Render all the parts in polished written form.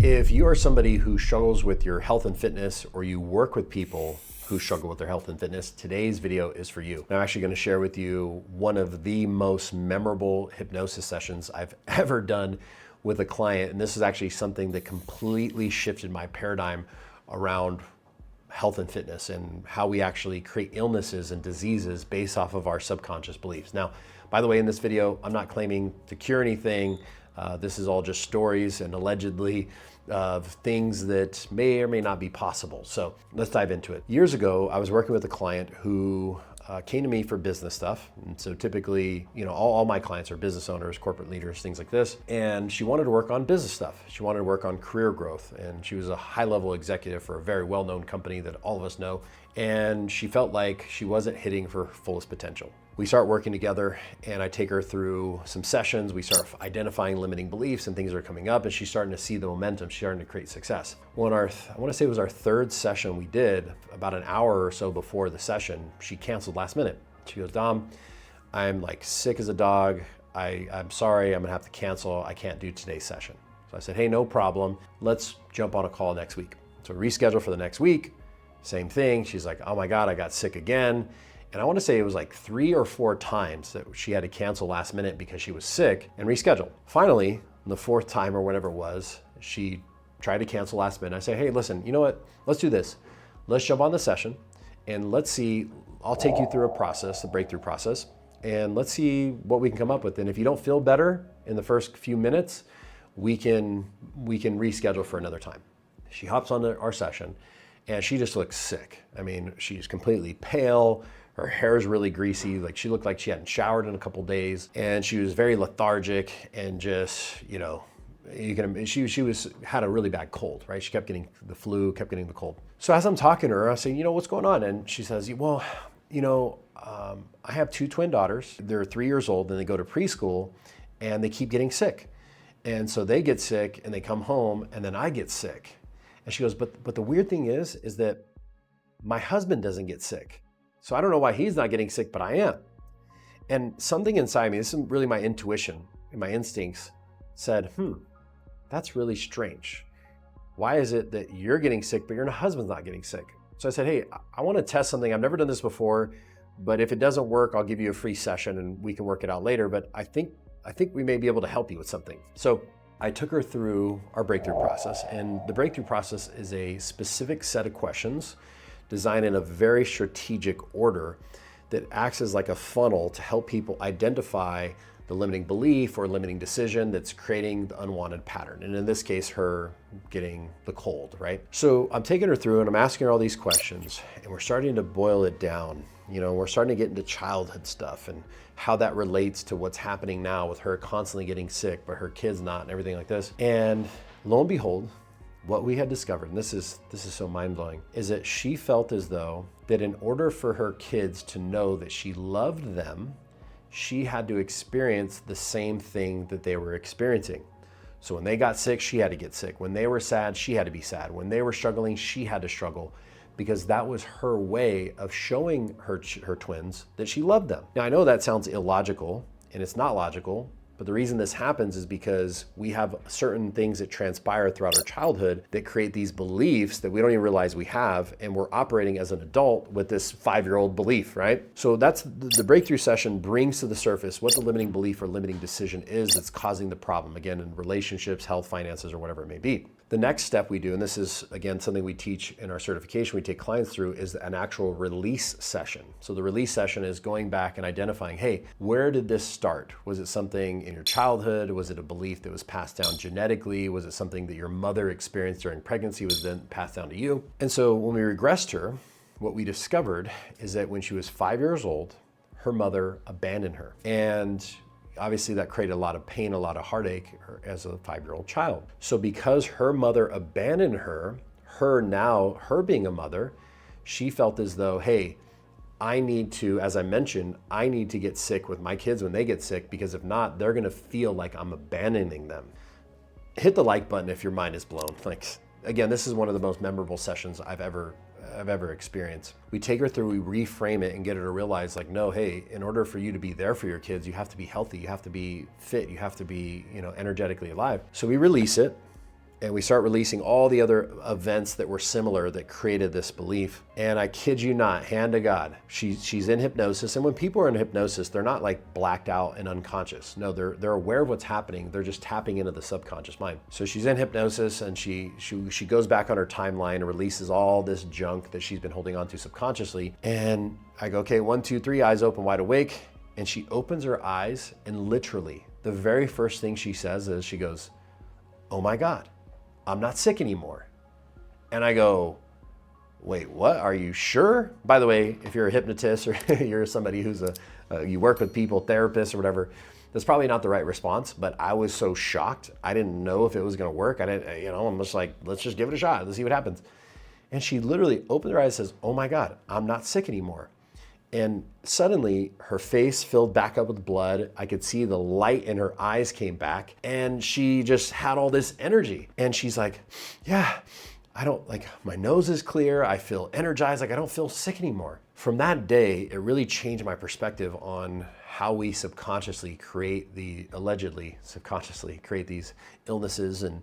If you are somebody who struggles with your health and fitness, or you work with people who struggle with their health and fitness, today's video is for you. I'm actually going to share with you one of the most memorable hypnosis sessions I've ever done with a client. And this is actually something that completely shifted my paradigm around health and fitness and how we actually create illnesses and diseases based off of our subconscious beliefs. Now, by the way, in this video, I'm not claiming to cure anything. This is all just stories and allegedly of things that may or may not be possible. So let's dive into it. Years ago, I was working with a client who came to me for business stuff. And so typically, all my clients are business owners, corporate leaders, things like this. And she wanted to work on business stuff. She wanted to work on career growth. And she was a high-level executive for a very well-known company that all of us know. And she felt like she wasn't hitting her fullest potential. We start working together and I take her through some sessions. We start identifying limiting beliefs and things that are coming up, and she's starting to see the momentum. She's starting to create success. Well, I want to say it was our third session we did, about an hour or so before the session, she canceled last minute. She goes, "Dom, I'm like sick as a dog. I'm sorry, I'm gonna have to cancel. I can't do today's session." So I said, "Hey, no problem. Let's jump on a call next week." So reschedule for the next week. Same thing. She's like, "Oh my God, I got sick again." And I want to say it was like 3 or 4 times that she had to cancel last minute because she was sick and reschedule. Finally, the 4th time or whatever it was, she tried to cancel last minute. I say, "Hey, listen, you know what? Let's do this. Let's jump on the session and let's see, I'll take you through a process, the breakthrough process, and let's see what we can come up with. And if you don't feel better in the first few minutes, we can reschedule for another time." She hops on our session and she just looks sick. I mean, she's completely pale. Her hair is really greasy. Like, she looked like she hadn't showered in a couple days, and she was very lethargic and just, she had a really bad cold, right? She kept getting the flu, kept getting the cold. So as I'm talking to her, I say, "What's going on?" And she says, "Well, I have 2 twin daughters. They're 3 years old and they go to preschool and they keep getting sick. And so they get sick and they come home and then I get sick." And she goes, but the weird thing is that my husband doesn't get sick. So I don't know why he's not getting sick, but I am. And something inside me, this is really my intuition and my instincts, said, that's really strange. Why is it that you're getting sick, but your husband's not getting sick? So I said, "Hey, I want to test something. I've never done this before, but if it doesn't work, I'll give you a free session and we can work it out later. But I think we may be able to help you with something." So I took her through our breakthrough process, and the breakthrough process is a specific set of questions designed in a very strategic order that acts as like a funnel to help people identify the limiting belief or limiting decision that's creating the unwanted pattern. And in this case, her getting the cold, right? So I'm taking her through and I'm asking her all these questions, and we're starting to boil it down. We're starting to get into childhood stuff and how that relates to what's happening now with her constantly getting sick, but her kids not, and everything like this. And lo and behold, what we had discovered, and this is so mind-blowing, is that she felt as though that in order for her kids to know that she loved them, she had to experience the same thing that they were experiencing. So when they got sick, she had to get sick. When they were sad, she had to be sad. When they were struggling, she had to struggle, because that was her way of showing her twins that she loved them. Now, I know that sounds illogical, and it's not logical, but the reason this happens is because we have certain things that transpire throughout our childhood that create these beliefs that we don't even realize we have, and we're operating as an adult with this 5-year-old belief, right? So that's the breakthrough session brings to the surface what the limiting belief or limiting decision is that's causing the problem, again, in relationships, health, finances, or whatever it may be. The next step we do, and this is, again, something we teach in our certification, we take clients through, is an actual release session. So the release session is going back and identifying, hey, where did this start? Was it something in your childhood? Was it a belief that was passed down genetically? Was it something that your mother experienced during pregnancy was then passed down to you? And so when we regressed her, what we discovered is that when she was 5 years old, her mother abandoned her. And obviously that created a lot of pain, a lot of heartache as a 5-year-old child. So because her mother abandoned her, her being a mother, she felt as though, hey, I need to, as I mentioned, I need to get sick with my kids when they get sick, because if not, they're gonna feel like I'm abandoning them. Hit the like button if your mind is blown. Like, again, this is one of the most memorable sessions I've ever experienced. We take her through, we reframe it and get her to realize, like, no, hey, in order for you to be there for your kids, you have to be healthy, you have to be fit, you have to be, energetically alive. So we release it. And we start releasing all the other events that were similar that created this belief. And I kid you not, hand to God, she's in hypnosis. And when people are in hypnosis, they're not like blacked out and unconscious. No, they're aware of what's happening. They're just tapping into the subconscious mind. So she's in hypnosis, and she goes back on her timeline and releases all this junk that she's been holding on to subconsciously. And I go, okay, 1, 2, 3, eyes open, wide awake. And she opens her eyes, and literally the very first thing she says is, she goes, "Oh my God, I'm not sick anymore." And I go, wait, what? Are you sure? By the way, if you're a hypnotist or you're somebody who's you work with people, therapist or whatever, that's probably not the right response. But I was so shocked. I didn't know if it was going to work. I'm just like, let's just give it a shot. Let's see what happens. And she literally opened her eyes and says, "Oh my God, I'm not sick anymore." And suddenly her face filled back up with blood. I could see the light in her eyes came back, and she just had all this energy. And she's like, "Yeah, my nose is clear. I feel energized. Like I don't feel sick anymore." From that day, it really changed my perspective on how we allegedly subconsciously create these illnesses and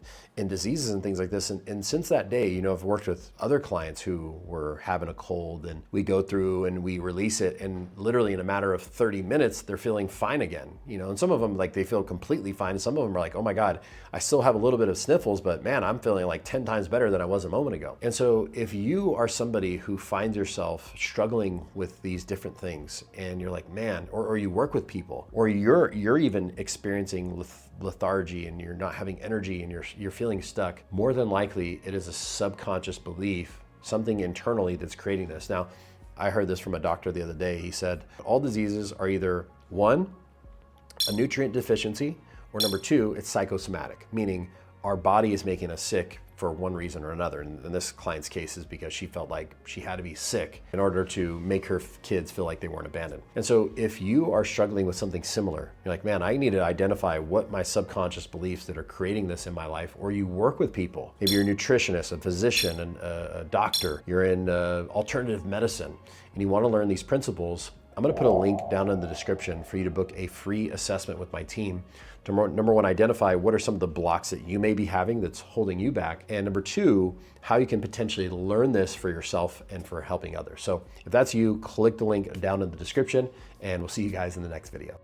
diseases and things like this. And since that day, I've worked with other clients who were having a cold, and we go through and we release it, and literally in a matter of 30 minutes, they're feeling fine again. And some of them, like, they feel completely fine. And some of them are like, "Oh my God, I still have a little bit of sniffles, but man, I'm feeling like 10 times better than I was a moment ago." And so if you are somebody who finds yourself struggling with these different things, and you're like, man, or you work with people, or you're even experiencing lethargy, and you're not having energy, and you're feeling stuck, more than likely it is a subconscious belief, something internally that's creating this. Now, I heard this from a doctor the other day. He said all diseases are either 1, a nutrient deficiency, or number 2, it's psychosomatic, meaning our body is making us sick for one reason or another. And in this client's case is because she felt like she had to be sick in order to make her kids feel like they weren't abandoned. And so if you are struggling with something similar, you're like, man, I need to identify what my subconscious beliefs that are creating this in my life. Or you work with people, maybe you're a nutritionist, a physician, and a doctor, you're in alternative medicine, and you want to learn these principles. I'm going to put a link down in the description for you to book a free assessment with my team to, number 1, identify what are some of the blocks that you may be having that's holding you back, and number 2, how you can potentially learn this for yourself and for helping others. So if that's you, click the link down in the description, and we'll see you guys in the next video.